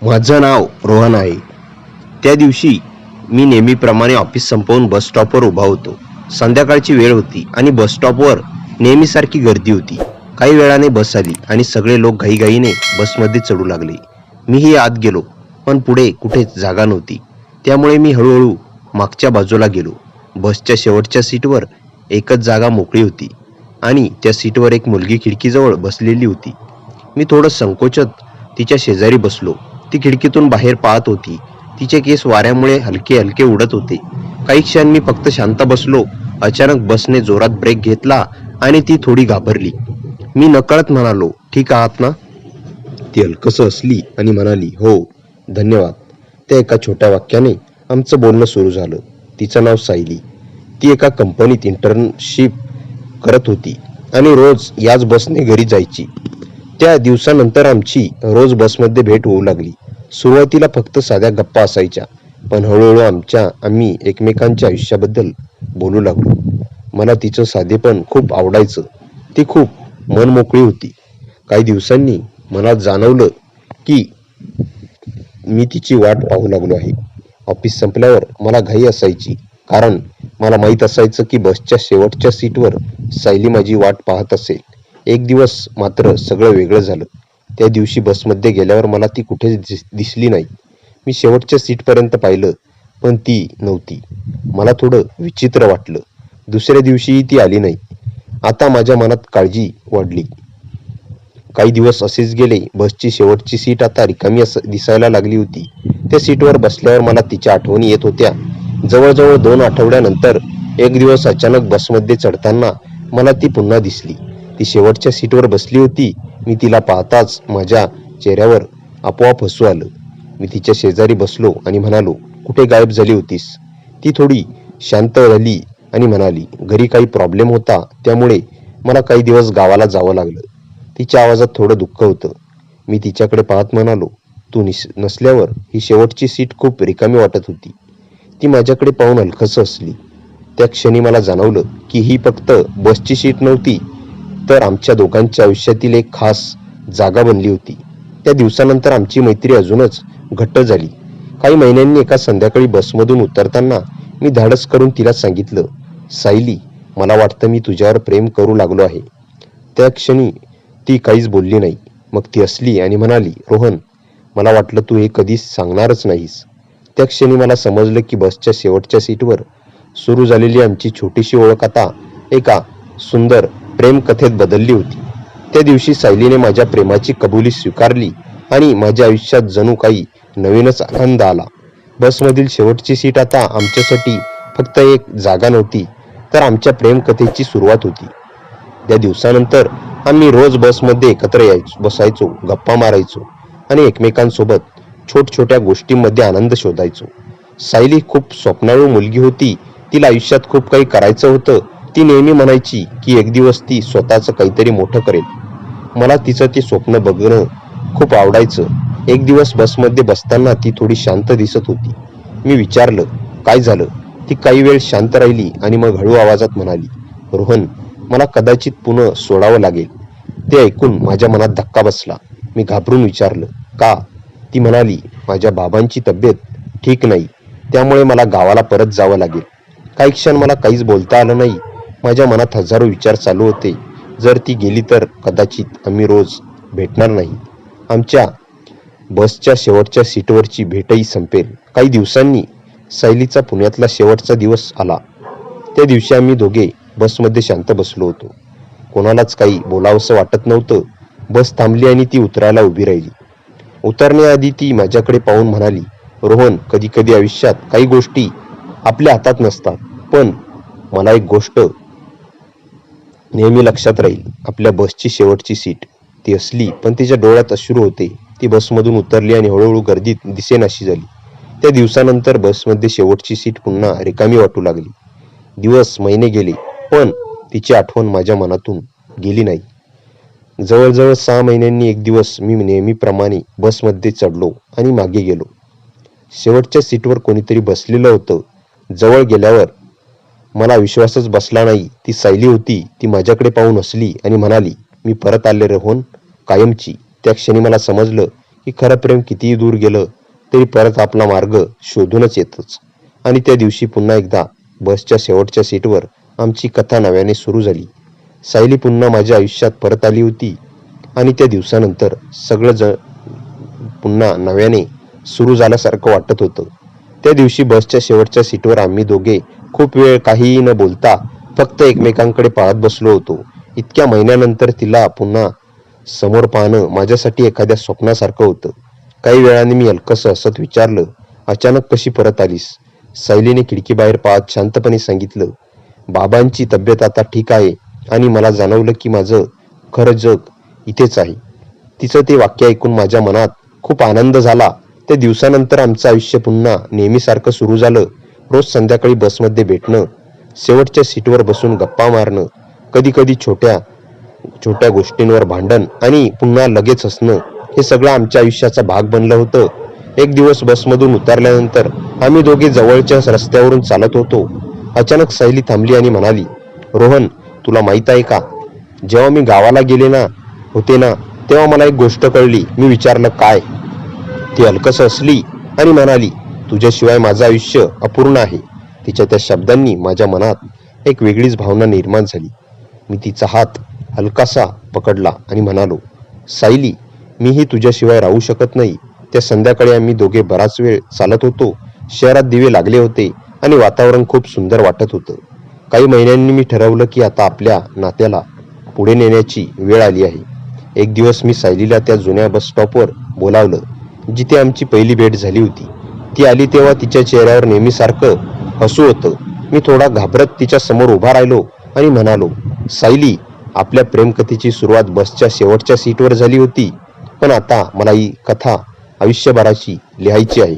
माझं नाव रोहन आहे. त्या दिवशी मी नेहमीप्रमाणे ऑफिस संपवून बस स्टॉपवर उभा होतो. संध्याकाळची वेळ होती आणि बस स्टॉपवर नेहमीसारखी गर्दी होती. काही वेळाने बस आली आणि सगळे लोक घाईघाईने बसमध्ये चढू लागले. मीही आत गेलो, पण पुढे कुठेच जागा नव्हती. त्यामुळे मी हळूहळू मागच्या बाजूला गेलो. बसच्या शेवटच्या सीटवर एकच जागा मोकळी होती आणि त्या सीटवर एक मुलगी खिडकीजवळ बसलेली होती. मी थोडं संकोचत तिच्या शेजारी बसलो. ती खिडकीतून बाहेर पाहत होती. तिचे केस वाऱ्यामुळे हलके हलके उडत होते. काही क्षण मी फक्त शांत बसलो. अचानक बसने जोरात ब्रेक घेतला आणि ती थोडी घाबरली. मी नकळत म्हणालो, ठीक आहात ना? ती हलकसं हसली आणि म्हणाली, हो धन्यवाद. त्या एका छोट्या वाक्याने आमचं बोलणं सुरू झालं. तिचं नाव सायली. ती एका कंपनीत इंटर्नशिप करत होती आणि रोज याच बसने घरी जायची. त्या दिवसानंतर आमची रोज बसमध्ये भेट होऊ लागली. सुरुवातीला फक्त साध्या गप्पा असायच्या, पण हळूहळू आम्ही एकमेकांच्या आयुष्याबद्दल बोलू लागलो. मला तिचं साधेपण खूप आवडायचं. ती खूप मनमोकळी होती. काही दिवसांनी मला जाणवलं की मी तिची वाट पाहू लागलो आहे. ऑफिस संपल्यावर मला घाई असायची, कारण मला माहीत असायचं की बसच्या शेवटच्या सीटवर सायली माझी वाट पाहत असेल. एक दिवस मात्र सगळं वेगळं झालं. त्या दिवशी बसमध्ये गेल्यावर मला ती कुठेच दिसली नाही. मी शेवटच्या सीटपर्यंत पाहिलं, पण ती नव्हती. मला थोडं विचित्र वाटलं. दुसऱ्या दिवशीही ती आली नाही. आता माझ्या मनात काळजी वाढली. काही दिवस असेच गेले. बसची शेवटची सीट आता रिकामी दिसायला लागली होती. त्या सीटवर बसल्यावर मला तिच्या आठवणी येत होत्या. जवळजवळ 2 आठवड्यानंतर एक दिवस अचानक बसमध्ये चढताना मला ती पुन्हा दिसली. ती शेवटच्या सीटवर बसली होती. मी तिला पाहताच माझ्या चेहऱ्यावर आपोआप हसू आलं. मी तिच्या शेजारी बसलो आणि म्हणालो, कुठे गायब झाली होतीस? ती थोडी शांत झाली आणि म्हणाली, घरी काही प्रॉब्लेम होता, त्यामुळे मला काही दिवस गावाला जावं लागलं. तिच्या आवाजात थोडं दुःख होतं. मी तिच्याकडे पाहत म्हणालो, तू नसल्यावर ही शेवटची सीट खूप रिकामी वाटत होती. ती माझ्याकडे पाहून हलकसं हसली. त्या क्षणी मला जाणवलं की ही फक्त बसची सीट नव्हती, तर आमच्या दोघांच्या आयुष्यातील एक खास जागा बनली होती. त्या दिवसानंतर आमची मैत्री अजूनच घट्ट झाली. काही महिन्यांनी एका संध्याकाळी बसमधून उतरताना मी धाडस करून तिला सांगितलं, सायली, मला वाटतं मी तुझ्यावर प्रेम करू लागलो आहे. त्या क्षणी ती काहीच बोलली नाही. मग ती हसली आणि म्हणाली, रोहन, मला वाटलं तू हे कधीच सांगणारच नाहीस. त्या क्षणी मला समजलं की बसच्या शेवटच्या सीटवर सुरू झालेली आमची छोटीशी ओळख आता एका सुंदर प्रेम कथेत बदलली होती. त्या दिवशी सायलीने माझ्या प्रेमाची कबुली स्वीकारली आणि माझ्या आयुष्यात जणू काही नवीनच आनंद आला. बसमधील शेवटची सीट आता आमच्यासाठी फक्त एक जागा नव्हती, तर आमच्या प्रेम कथेची सुरुवात होती. त्या दिवसानंतर आम्ही रोज बसमध्ये एकत्र बसायचो, गप्पा मारायचो आणि एकमेकांसोबत छोट्या गोष्टींमध्ये आनंद शोधायचो. सायली खूप स्वप्नाळू मुलगी होती. तिला आयुष्यात खूप काही करायचं होतं. ती नेहमी म्हणायची की एक दिवस ती स्वतःचं काहीतरी मोठं करेल. मला तिचं ते स्वप्न बघणं खूप आवडायचं. एक दिवस बसमध्ये बसताना ती थोडी शांत दिसत होती. मी विचारलं, काय झालं? ती काही वेळ शांत राहिली आणि मग हळू आवाजात म्हणाली, रोहन, मला कदाचित पुन्हा सोडावं लागेल. ते ऐकून माझ्या मनात धक्का बसला. मी घाबरून विचारलं, का? ती म्हणाली, माझ्या बाबांची तब्येत ठीक नाही, त्यामुळे मला गावाला परत जावं लागेल. काही क्षण मला काहीच बोलता आलं नाही. माझ्या मनात हजारो विचार चालू होते. जर ती गेली तर कदाचित आम्ही रोज भेटणार नाही. आमच्या बसच्या शेवटच्या सीटवरची भेटही संपेल. काही दिवसांनी सायलीचा पुण्यातला शेवटचा दिवस आला. त्या दिवशी आम्ही दोघे बसमध्ये शांत बसलो होतो. कोणालाच काही बोलावंसं वाटत नव्हतं. बस थांबली आणि ती उतरायला उभी राहिली. उतरण्याआधी ती माझ्याकडे पाहून म्हणाली, रोहन, कधी कधी आयुष्यात काही गोष्टी आपल्या हातात नसतात, पण मला एक गोष्ट नेहमी लक्षात राहील, आपल्या बसची शेवटची सीट. ती हसली, पण तिच्या डोळ्यात अश्रू होते. ती बसमधून उतरली आणि हळूहळू गर्दीत दिसेनाशी झाली. त्या दिवसानंतर बसमध्ये शेवटची सीट पुन्हा रिकामी वाटू लागली. दिवस, महिने गेले, पण तिची आठवण माझ्या मनातून गेली नाही. जवळजवळ 6 महिन्यांनी एक दिवस मी नेहमीप्रमाणे बसमध्ये चढलो आणि मागे गेलो. शेवटच्या सीटवर कोणीतरी बसलेलं होतं. जवळ गेल्यावर मला विश्वासच बसला नाही. ती सायली होती. ती माझ्याकडे पाहून हसली आणि म्हणाली, मी परत आले रोहन, कायमची. त्या क्षणी मला समजलं की खरं प्रेम कितीही दूर गेलं तरी परत आपला मार्ग शोधूनच येतच. आणि त्या दिवशी पुन्हा एकदा बसच्या शेवटच्या सीटवर आमची कथा नव्याने सुरू झाली. सायली पुन्हा माझ्या आयुष्यात परत आली होती आणि त्या दिवसानंतर सगळं पुन्हा नव्याने सुरू झाल्यासारखं वाटत होतं. त्या दिवशी बसच्या शेवटच्या सीटवर आम्ही दोघे खूप वेळ काहीही न बोलता फक्त एकमेकांकडे पाहत बसलो होतो. इतक्या महिन्यानंतर तिला पुन्हा समोर पाहणं माझ्यासाठी एखाद्या स्वप्नासारखं होतं. काही वेळाने मी हलकसं हसत विचारलं, अचानक कशी परत आलीस? सायलीने खिडकीबाहेर पाहत शांतपणे सांगितलं, बाबांची तब्येत आता ठीक आहे आणि मला जाणवलं की माझं खरं जग इथेच आहे. तिचं ते वाक्य ऐकून माझ्या मनात खूप आनंद झाला. त्या दिवसानंतर आमचं आयुष्य पुन्हा नेहमीसारखं सुरू झालं. रोज संध्याकाळी बसमध्ये भेटणं, शेवटच्या सीटवर बसून गप्पा मारणं, कधी कधी छोट्या छोट्या गोष्टींवर भांडण आणि पुन्हा लगेच हसणं, हे सगळं आमच्या आयुष्याचा भाग बनलं होतं. एक दिवस बसमधून उतरल्यानंतर आम्ही दोघे जवळच्या रस्त्यावरून चालत होतो. अचानक सायली थांबली आणि म्हणाली, रोहन, तुला माहित आहे का, जेव्हा मी गावाला गेले होते ना तेव्हा मला एक गोष्ट कळली. मी विचारलं, काय? ती हलकस हसली आणि म्हणाली, तुझ्याशिवाय माझं आयुष्य अपूर्ण आहे. तिच्या त्या शब्दांनी माझ्या मनात एक वेगळीच भावना निर्माण झाली. मी तिचा हात हलकासा पकडला आणि म्हणालो, सायली, मीही तुझ्याशिवाय राहू शकत नाही. त्या संध्याकाळी आम्ही दोघे बराच वेळ चालत होतो. शहरात दिवे लागले होते आणि वातावरण खूप सुंदर वाटत होतं. काही महिन्यांनी मी ठरवलं की आता आपल्या नात्याला पुढे नेण्याची वेळ आली आहे. एक दिवस मी सायलीला त्या जुन्या बस स्टॉपवर बोलावलं, जिथे आमची पहिली भेट झाली होती. ती आली तेव्हा तिच्या चेहऱ्यावर नेहमीसारखं हसू होतं. मी थोडा घाबरत तिच्या समोर उभा राहिलो आणि म्हणालो, सायली, आपल्या प्रेमकथेची सुरुवात बसच्या शेवटच्या सीटवर झाली होती, पण आता मला ही कथा आयुष्यभराची लिहायची आहे.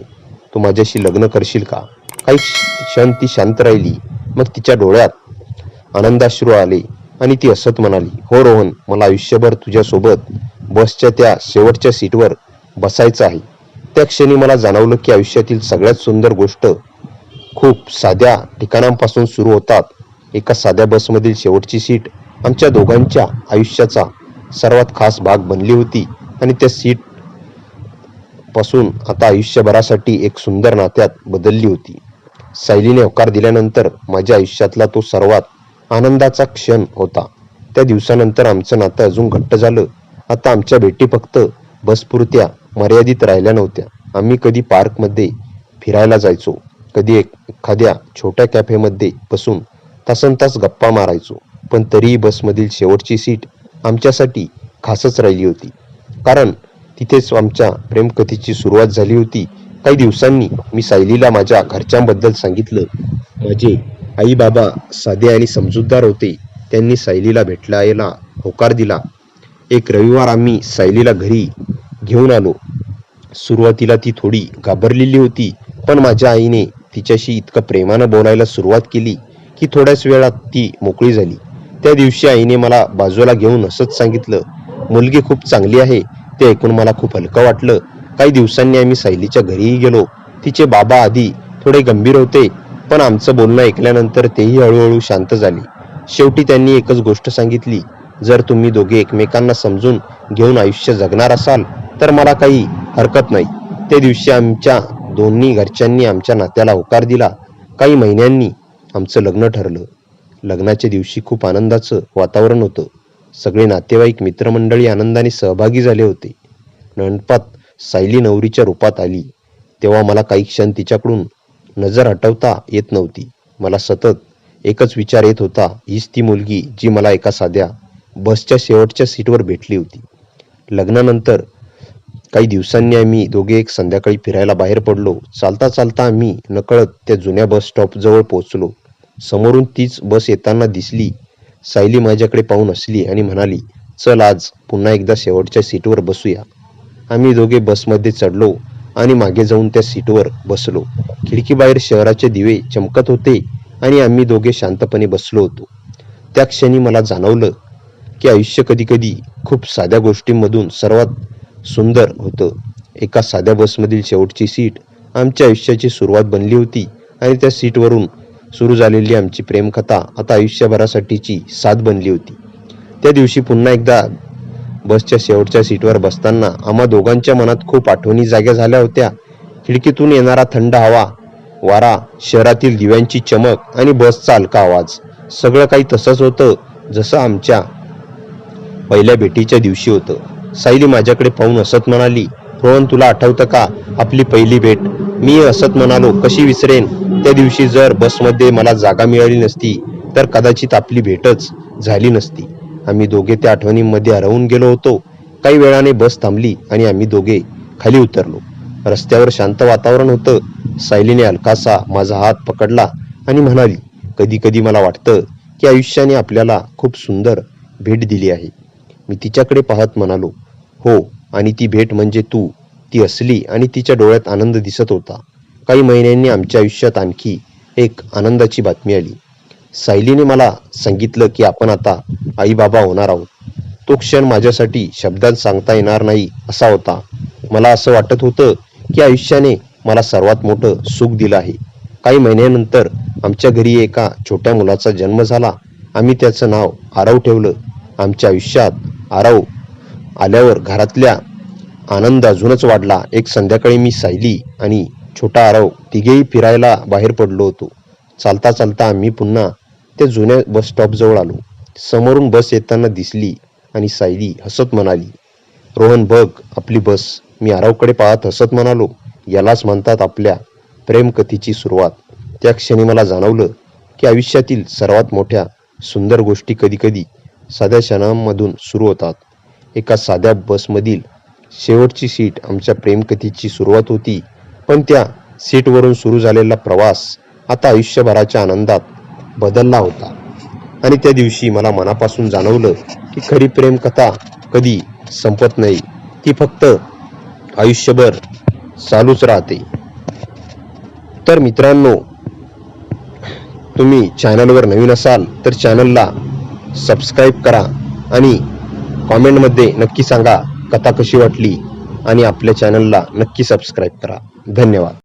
तू माझ्याशी लग्न करशील का? काही क्षण ती शांत राहिली. मग तिच्या डोळ्यात आनंदाश्रू आले आणि ती हसत म्हणाली, हो रोहन, मला आयुष्यभर तुझ्यासोबत बसच्या त्या शेवटच्या सीटवर बसायचं आहे. त्या क्षणी मला जाणवलं की आयुष्यातील सगळ्यात सुंदर गोष्ट खूप साध्या ठिकाणांपासून सुरू होतात. एका साध्या बसमधील शेवटची सीट आमच्या दोघांच्या आयुष्याचा सर्वात खास भाग बनली होती आणि त्या सीट पासून आता आयुष्यभरासाठी एक सुंदर नात्यात बदलली होती. सायलीने होकार दिल्यानंतर माझ्या आयुष्यातला तो सर्वात आनंदाचा क्षण होता. त्या दिवसानंतर आमचं नातं अजून घट्ट झालं. आता आमच्या भेटी फक्त बसपुरत्या मर्यादित राहिल्या नव्हत्या. आम्ही कधी पार्कमध्ये फिरायला जायचो, कधी एखाद्या छोट्या कॅफेमध्ये बसून तासनतास गप्पा मारायचो. पण तरीही बसमधील शेवटची सीट आमच्यासाठी खासच राहिली होती, कारण तिथेच आमच्या प्रेमकथेची सुरुवात झाली होती. काही दिवसांनी मी सायलीला माझ्या घरच्यांबद्दल सांगितलं. माझे आई बाबा साधे आणि समजूतदार होते. त्यांनी सायलीला भेटायला होकार दिला. एक रविवार आम्ही सायलीला घरी घेऊन आलो. सुरुवातीला ती थोडी घाबरलेली होती, पण माझ्या आईने तिच्याशी इतकं प्रेमानं बोलायला सुरुवात केली की थोड्याच वेळात ती मोकळी झाली. त्या दिवशी आईने मला बाजूला घेऊन हसत सांगितलं, मुलगी खूप चांगली आहे. ते ऐकून मला खूप हलकं वाटलं. काही दिवसांनी आम्ही सायलीच्या घरीही गेलो. तिचे बाबा आधी थोडे गंभीर होते, पण आमचं बोलणं ऐकल्यानंतर तेही हळूहळू शांत झाले. शेवटी त्यांनी एकच गोष्ट सांगितली, जर तुम्ही दोघे एकमेकांना समजून घेऊन आयुष्य जगणार असाल तर मला काही हरकत नाही. त्या दिवशी आमच्या दोन्ही घरच्यांनी आमच्या नात्याला होकार दिला. काही महिन्यांनी आमचं लग्न ठरलं. लग्नाच्या दिवशी खूप आनंदाचं वातावरण होतं. सगळे नातेवाईक, मित्रमंडळी आनंदाने सहभागी झाले होते. मंडपात सायली नवरीच्या रूपात आली तेव्हा मला काही क्षण तिच्याकडून नजर हटवता येत नव्हती. मला सतत एकच विचार येत होता, हीच ती मुलगी जी मला एका साध्या बसच्या शेवटच्या सीटवर भेटली होती. लग्नानंतर काही दिवसांनी आम्ही दोघे एक संध्याकाळी फिरायला बाहेर पडलो. चालता चालता आम्ही नकळत त्या जुन्या बस स्टॉप जवळ पोहोचलो. समोरून तीच बस येताना दिसली. सायली माझ्याकडे पाहून हसली आणि म्हणाली, चल आज पुन्हा एकदा शेवटच्या सीटवर बसूया. आम्ही दोघे बसमध्ये चढलो आणि मागे जाऊन त्या सीटवर बसलो. खिडकीबाहेर शहराचे दिवे चमकत होते आणि आम्ही दोघे शांतपणे बसलो होतो. त्या क्षणी मला जाणवलं की आयुष्य कधी कधी खूप साध्या गोष्टींमधून सर्वात सुंदर होतं. एका साध्या बसमधील शेवटची सीट आमच्या आयुष्याची सुरुवात बनली होती आणि त्या सीटवरून सुरू झालेली आमची प्रेमकथा आता आयुष्यभरासाठीची साथ बनली होती. त्या दिवशी पुन्हा एकदा बसच्या शेवटच्या सीटवर बसताना आम्हा दोघांच्या मनात खूप आठवणी जाग्या झाल्या होत्या. खिडकीतून येणारा थंड हवा, वारा, शहरातील दिव्यांची चमक आणि बसचा हलका आवाज, सगळं काही तसंच होतं जसं आमच्या पहिल्या भेटीच्या दिवशी होतं. सायली माझ्याकडे पाहून हसत म्हणाली, रोहन, तुला आठवतं का आपली पहिली भेट? मी हसत म्हणालो, कशी विसरेन. त्या दिवशी जर बसमध्ये मला जागा मिळाली नसती तर कदाचित आपली भेटच झाली नसती. आम्ही दोघे त्या आठवणींमध्ये हरवून गेलो होतो. काही वेळाने बस थांबली आणि आम्ही दोघे खाली उतरलो. रस्त्यावर शांत वातावरण होतं. सायलीने हलकासा माझा हात पकडला आणि म्हणाली, कधी कधी मला वाटतं की आयुष्याने आपल्याला खूप सुंदर भेट दिली आहे. मी तिच्याकडे पाहत म्हणालो, हो, आणि ती भेट म्हणजे तू. ती हसली आणि तिच्या डोळ्यात आनंद दिसत होता. काही महिन्यांनी आमच्या आयुष्यात आणखी एक आनंदाची बातमी आली. सायलीने मला सांगितलं की आपण आता आई बाबा होणार आहोत. तो क्षण माझ्यासाठी शब्दात सांगता येणार नाही असा होता. मला असं वाटत होतं की आयुष्याने मला सर्वात मोठं सुख दिलं आहे. काही महिन्यानंतर आमच्या घरी एका छोट्या मुलाचा जन्म झाला. आम्ही त्याचं नाव आरव ठेवलं. आमच्या आयुष्यात आरव आल्यावर घरातल्या आनंद अजूनच वाढला. एक संध्याकाळी मी, सायली आणि छोटा आरव तिघेही फिरायला बाहेर पडलो होतो. चालता चालता आम्ही पुन्हा त्या जुन्या बस स्टॉपजवळ आलो. समोरून बस येताना दिसली आणि सायली हसत म्हणाली, रोहन, बघ आपली बस. मी आरवकडे पाहत हसत म्हणालो, यालाच म्हणतात आपल्या प्रेमकथेची सुरुवात. त्या क्षणी मला जाणवलं की आयुष्यातील सर्वात मोठ्या सुंदर गोष्टी कधीकधी साध्या क्षणांमधून सुरू होतात. एका साध्या बसमधील शेवटची सीट आमच्या प्रेमकथेची सुरुवात होती. पण त्या सीटवरून सुरू झालेला प्रवास आता आयुष्यभराच्या आनंदात बदलला होता. आणि त्या दिवशी मला मनापासून जाणवलं की खरी प्रेमकथा कधी संपत नाही. ती फक्त आयुष्यभर चालूच राहते. तर मित्रांनो, तुम्ही चॅनलवर नवीन असाल तर चॅनलला सबस्क्राईब करा आणि कॉमेंटमध्ये नक्की सांगा कथा कशी वाटली आणि आपल्या चॅनलला नक्की सबस्क्राईब करा. धन्यवाद.